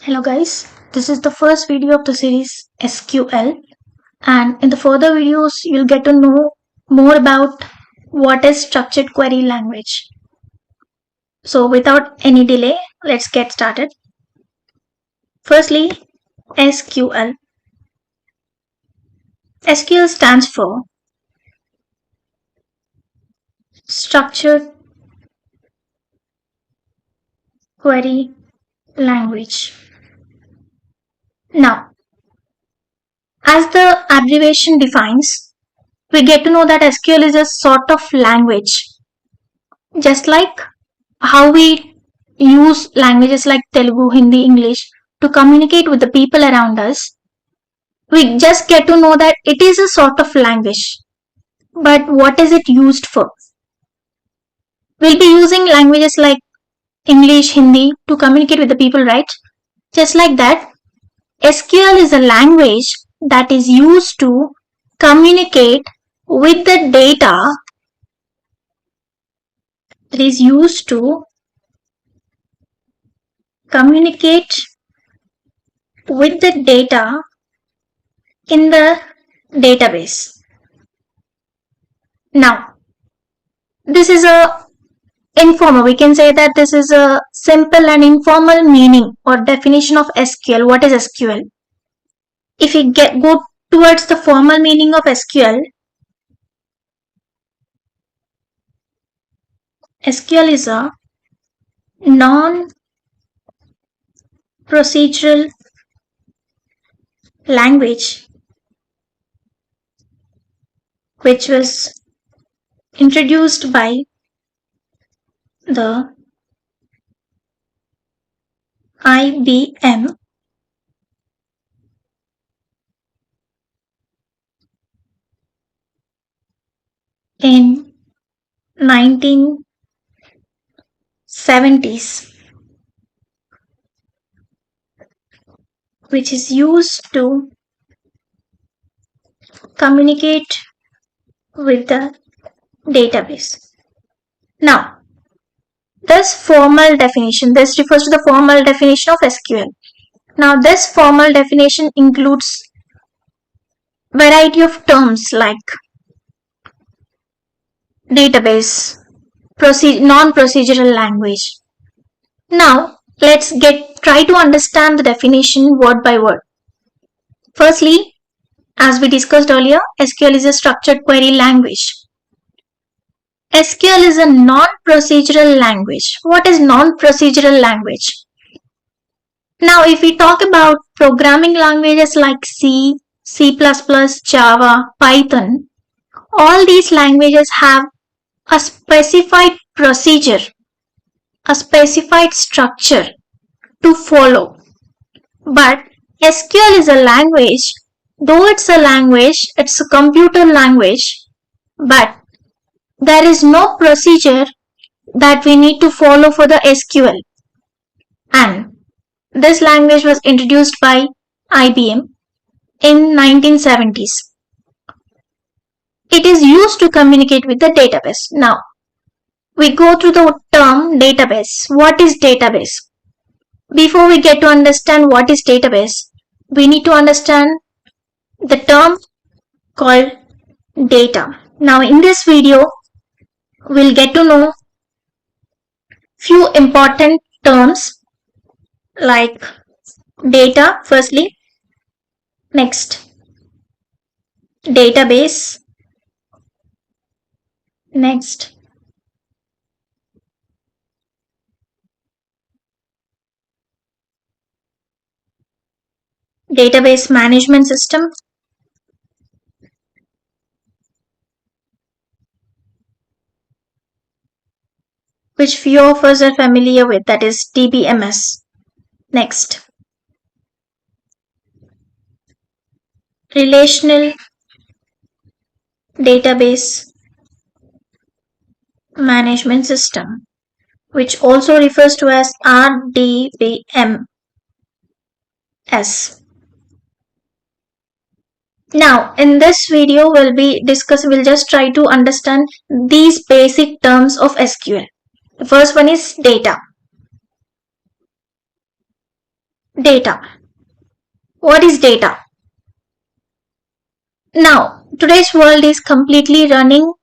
Hello guys, this is the first video of the series SQL, and in the further videos you'll get to know more about what is structured query language. So without any delay, let's get started. Firstly, SQL. SQL stands for Structured Query Language. Now, as the abbreviation defines, we get to know that SQL is a sort of language, just like how we use languages like Telugu, Hindi, English to communicate with the people around us. We just get to know that it is a sort of language. But what is it used for? We'll be using languages like English, Hindi to communicate with the people, right? Just like that, SQL is a language that is used to communicate with the data. It is used to communicate with the data in the database. Now, this is a informal. We can say that this is a simple and informal meaning or definition of SQL. What is SQL? If we go towards the formal meaning of SQL, SQL is a non-procedural language which was introduced by the IBM in 1970s, which is used to communicate with the database. Now, this refers to the formal definition of SQL. Now, this formal definition includes variety of terms like database, non-procedural language. Now, let's try to understand the definition word by word. Firstly, as we discussed earlier, SQL is a structured query language. SQL is a non-procedural language. What is non-procedural language? Now, if we talk about programming languages like C, C++, Java, Python, all these languages have a specified procedure, a specified structure to follow. But SQL is a language, though it's a language, it's a computer language, but there is no procedure that we need to follow for the SQL. And this language was introduced by IBM in 1970s. It is used to communicate with the database. Now, we go through the term database. What is database? Before we get to understand what is database, we need to understand the term called data. Now, in this video, we'll get to know few important terms like data firstly, next database, next database management system, which few of us are familiar with, that is DBMS. Next, relational database management system, which also refers to as RDBMS. Now, in this video, we'll just try to understand these basic terms of SQL. The first one is data. Data. What is data? Now, today's world is completely running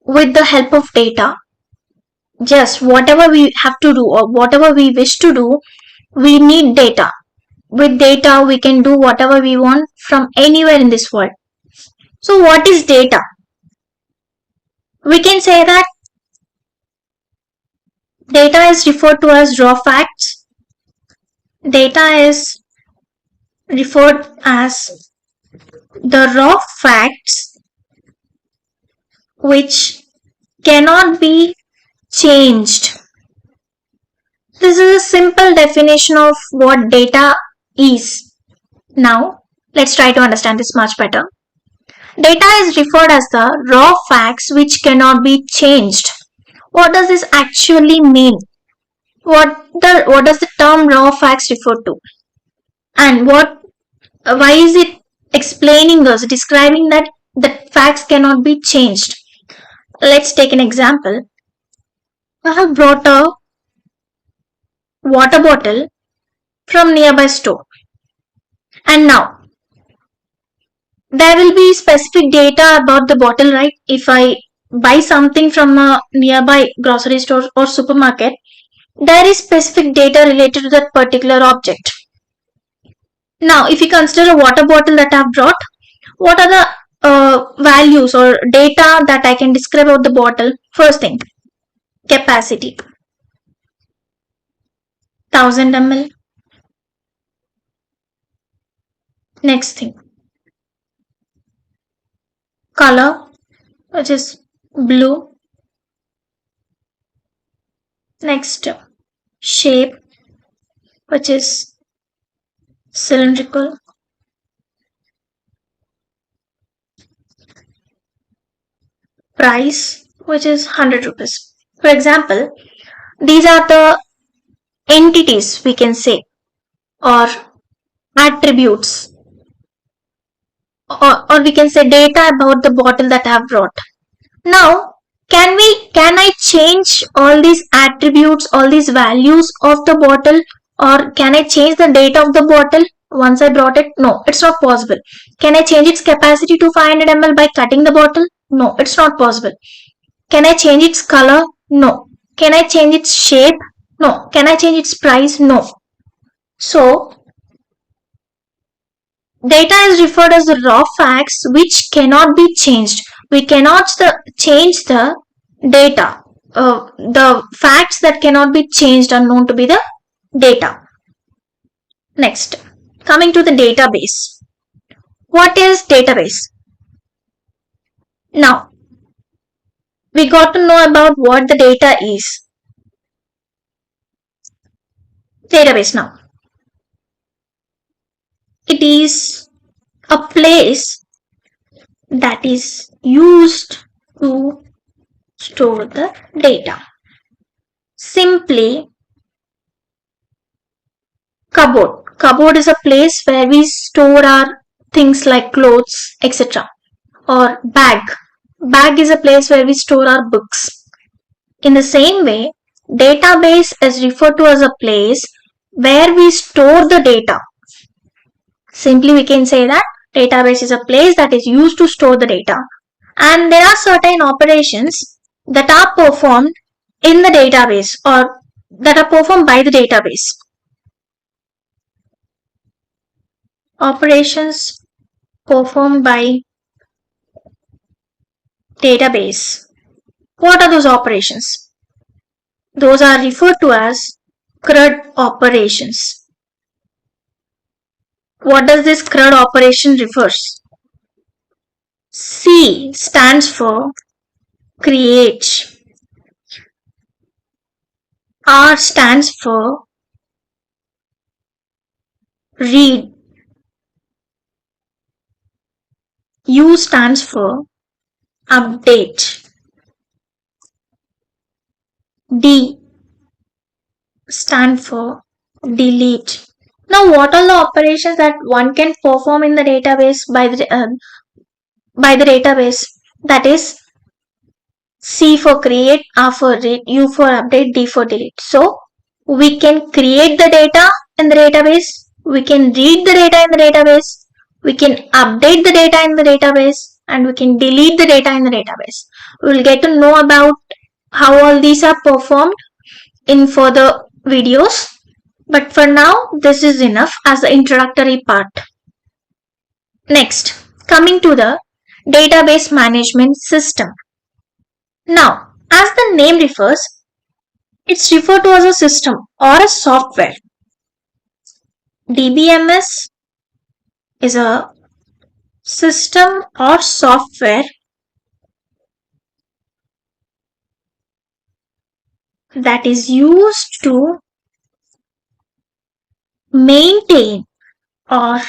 with the help of data. Just whatever we have to do or whatever we wish to do, we need data. With data, we can do whatever we want from anywhere in this world. So, what is data? We can say that data is referred to as raw facts. Data is referred as the raw facts which cannot be changed. This is a simple definition of what data is. Now, let's try to understand this much better. Data is referred as the raw facts which cannot be changed. What does this actually mean? What does the term raw facts refer to? And why is it explaining us, describing that the facts cannot be changed? Let's take an example. I have brought a water bottle from nearby store, and now there will be specific data about the bottle, right? If I buy something from a nearby grocery store or supermarket, there is specific data related to that particular object. Now, if you consider a water bottle that I have brought, what are the values or data that I can describe about the bottle? First thing, capacity, 1000 ml. Next thing, color, which is blue. Next, shape, which is cylindrical. Price, which is 100 rupees. For example, these are the entities, we can say, or attributes, or we can say data about the bottle that I have brought. Now, can I change all these attributes, all these values of the bottle, or can I change the data of the bottle once I brought it? No, it's not possible. Can I change its capacity to 500 ml by cutting the bottle? No, it's not possible. Can I change its color? No. Can I change its shape? No. Can I change its price? No. So, data is referred as the raw facts which cannot be changed. We cannot change the data. The facts that cannot be changed are known to be the data. Next, coming to the database. What is database? Now, we got to know about what the data is. Database now. It is a place that is used to store the data. Simply, cupboard. Cupboard is a place where we store our things like clothes, etc. Or bag. Bag is a place where we store our books. In the same way, database is referred to as a place where we store the data. Simply, we can say that database is a place that is used to store the data. And there are certain operations that are performed in the database or that are performed by the database. Operations performed by database. What are those operations? Those are referred to as CRUD operations. What does this CRUD operation refers? C stands for create. R stands for read. U stands for update. D stand for delete. Now, what are the operations that one can perform in the database by the database? That is C for create, R for read, U for update, D for delete. So, we can create the data in the database, we can read the data in the database, we can update the data in the database, and we can delete the data in the database. We will get to know about how all these are performed in further videos. But for now, this is enough as the introductory part. Next, coming to the database management system. Now, as the name refers, it's referred to as a system or a software. DBMS is a system or software that is used to maintain or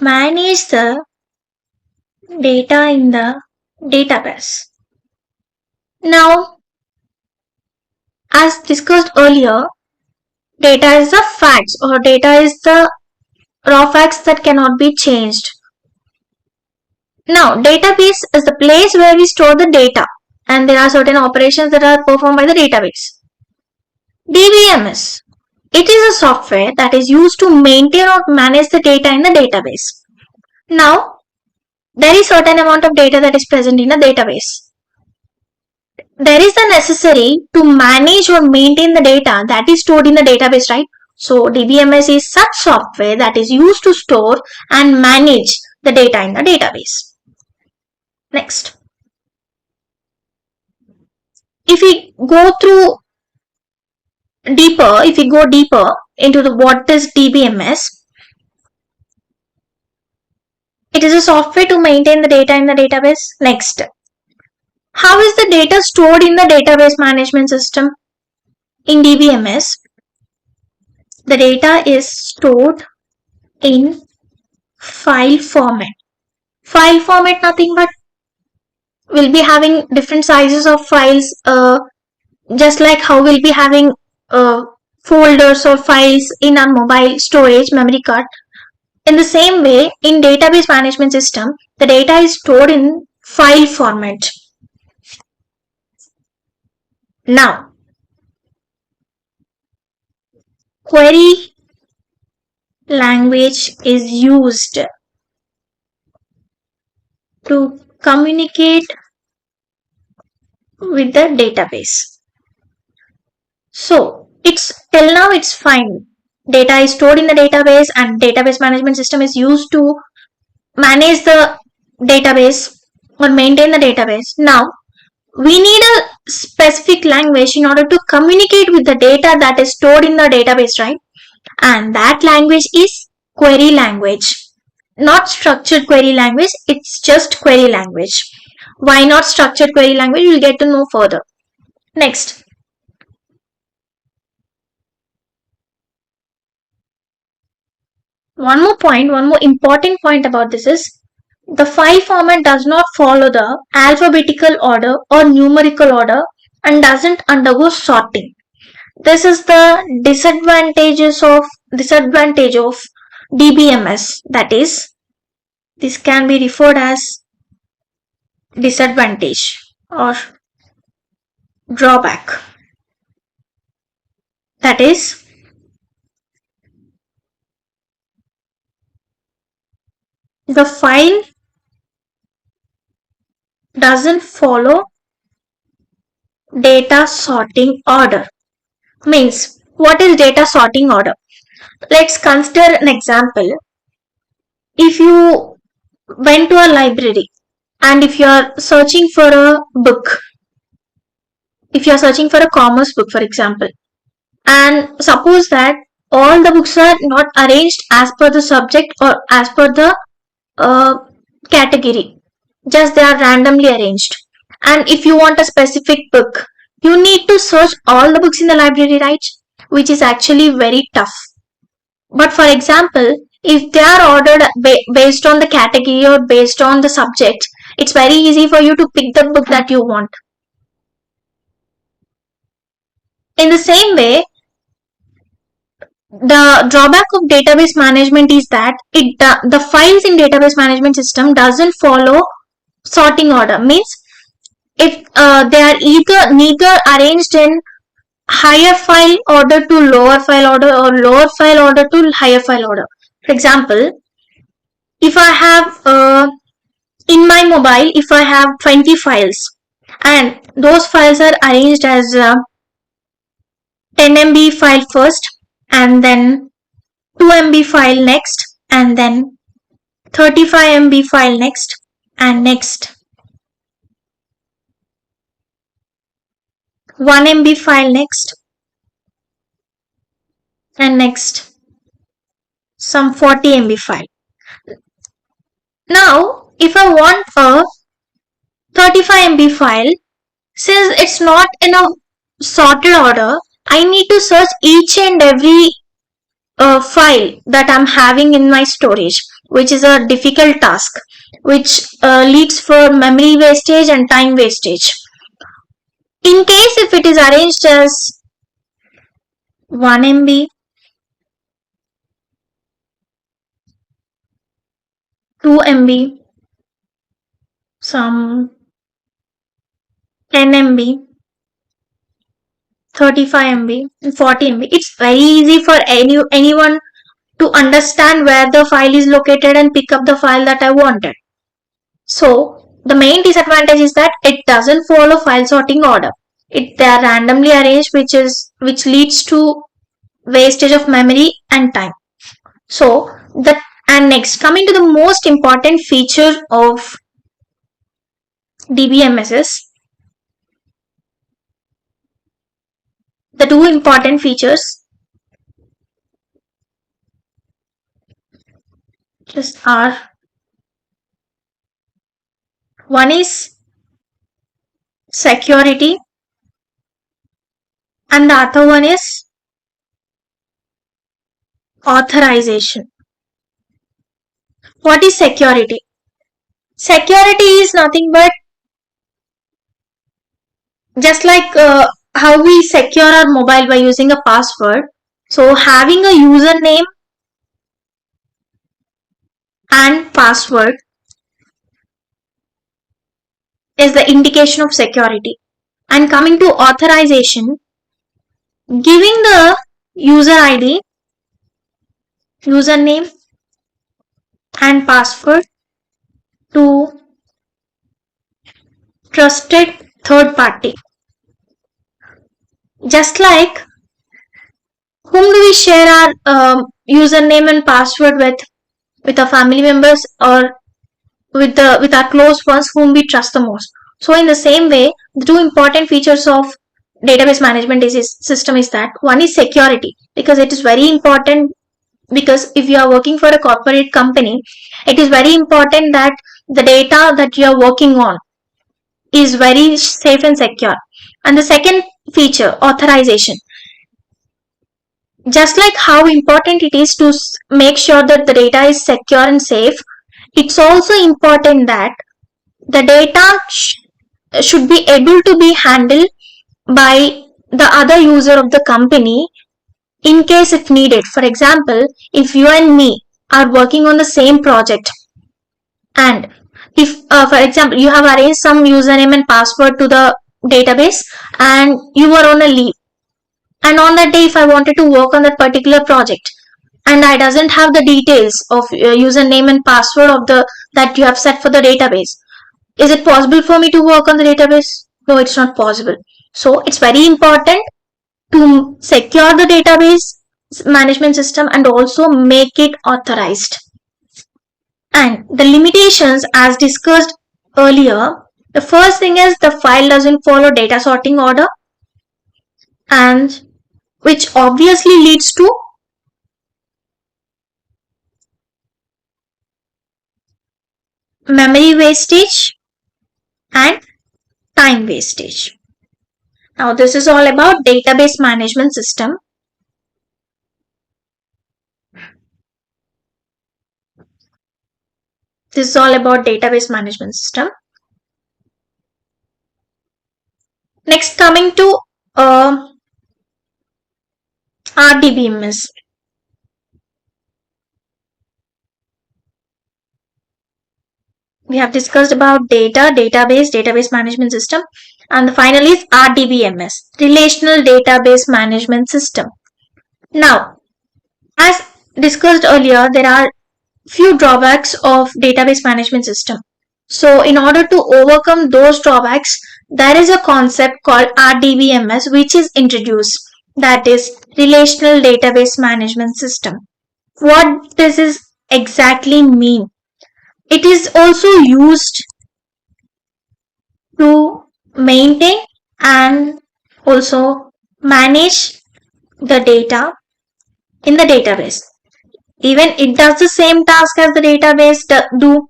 manage the data in the database. Now, as discussed earlier, data is the facts or data is the raw facts that cannot be changed. Now, database is the place where we store the data and there are certain operations that are performed by the database. DBMS. It is a software that is used to maintain or manage the data in the database. Now, there is certain amount of data that is present in a database. There is the necessary to manage or maintain the data that is stored in the database, right? So, DBMS is such software that is used to store and manage the data in the database. Next. If we go deeper into what is DBMS, it is a software to maintain the data in the database. Next, how is the data stored in the database management system? In DBMS, the data is stored in file format. File format, nothing but we'll be having different sizes of files, just like how we'll be having folders or files in our mobile storage memory card. In the same way, in database management system, the data is stored in file format. Now, query language is used to communicate with the database. So, till now it's fine. Data is stored in the database and database management system is used to manage the database or maintain the database. Now, we need a specific language in order to communicate with the data that is stored in the database, right? And that language is query language. Not structured query language, it's just query language. Why not structured query language? We'll get to know further. Next. One more important point about this is the file format does not follow the alphabetical order or numerical order and doesn't undergo sorting. This is the disadvantage of DBMS. That is, this can be referred as disadvantage or drawback. That is, the file doesn't follow data sorting order. Means, what is data sorting order? Let's consider an example. If you went to a library and if you are searching for a book, if you are searching for a commerce book, for example, and suppose that all the books are not arranged as per the subject or as per the category, just they are randomly arranged, and if you want a specific book, you need to search all the books in the library, right? Which is actually very tough. But for example, if they are ordered based on the category or based on the subject, it's very easy for you to pick the book that you want. In the same way, the drawback of database management is that the files in database management system doesn't follow sorting order. Means if they are neither arranged in higher file order to lower file order or lower file order to higher file order. For example, if I have in my mobile, if I have 20 files and those files are arranged as 10 MB file first, and then 2 MB file next, and then 35 MB file next, and next 1 MB file next, and next some 40 MB file. Now, if I want a 35 MB file, since it's not in a sorted order, I need to search each and every file that I'm having in my storage, which is a difficult task, which leads for memory wastage and time wastage. In case if it is arranged as 1 MB, 2 MB, some 10 MB, 35 MB, and 40 MB, it's very easy for anyone to understand where the file is located and pick up the file that I wanted. So the main disadvantage is that it doesn't follow file sorting order. They are randomly arranged, which leads to wastage of memory and time. So and next, coming to the most important feature of DBMS, the two important features just are, one is security and the other one is authorization. What is security? Security is nothing but just like how we secure our mobile by using a password. So having a username and password is the indication of security. And coming to authorization, giving the user ID, username and password to trusted third party. Just like whom do we share our username and password with our family members or with our close ones whom we trust the most. So in the same way, the two important features of database management system is that one is security, because it is very important, because if you are working for a corporate company, it is very important that the data that you are working on is very safe and secure. And the second feature, authorization. Just like how important it is to make sure that the data is secure and safe, it's also important that the data should be able to be handled by the other user of the company in case if needed. For example, if you and me are working on the same project, and if for example you have arranged some username and password to the database and you were on a leave, and on that day if I wanted to work on that particular project and I doesn't have the details of username and password of the that you have set for the database, is it possible for me to work on the database? No, it's not possible. So it's very important to secure the database management system and also make it authorized. And the limitations as discussed earlier, the first thing is the file doesn't follow data sorting order, and which obviously leads to memory wastage and time wastage. Now this is all about database management system. This is all about database management system. Next, coming to RDBMS. We have discussed about database management system. And the final is RDBMS, Relational Database Management System. Now, as discussed earlier, there are few drawbacks of database management system. So in order to overcome those drawbacks, there is a concept called RDBMS which is introduced, that is Relational Database Management System. What does this exactly mean? It is also used to maintain and also manage the data in the database. Even it does the same task as the database do,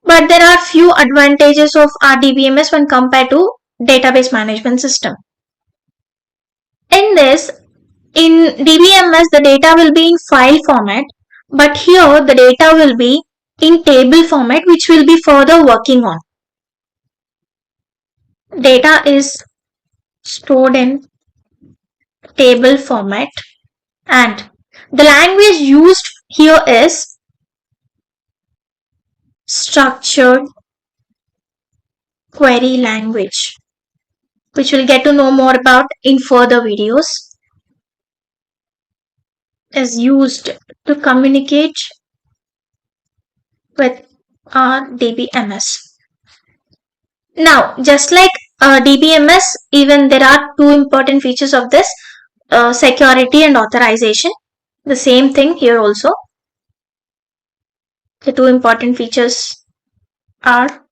but there are few advantages of RDBMS when compared to database management system. In this, in DBMS, the data will be in file format, but here the data will be in table format, which we'll be further working on. Data is stored in table format, and the language used here is structured query language, which we'll get to know more about in further videos, is used to communicate with our DBMS. Now, just like DBMS, even there are two important features of this, security and authorization. The same thing here also. The two important features are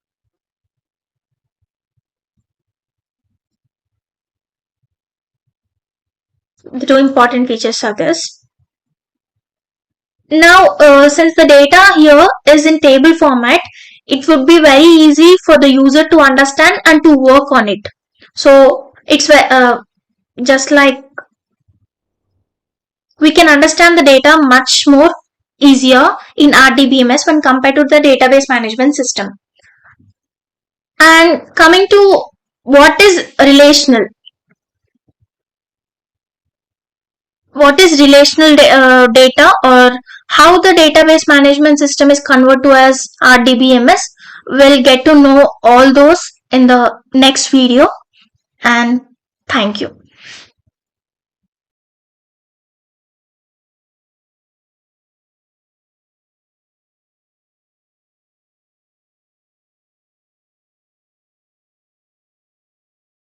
this. Now, since the data here is in table format, it would be very easy for the user to understand and to work on it. So it's just like we can understand the data much more easier in RDBMS when compared to the database management system. And coming to what is relational? What is relational data, or how the database management system is converted to as RDBMS? We'll get to know all those in the next video, and thank you.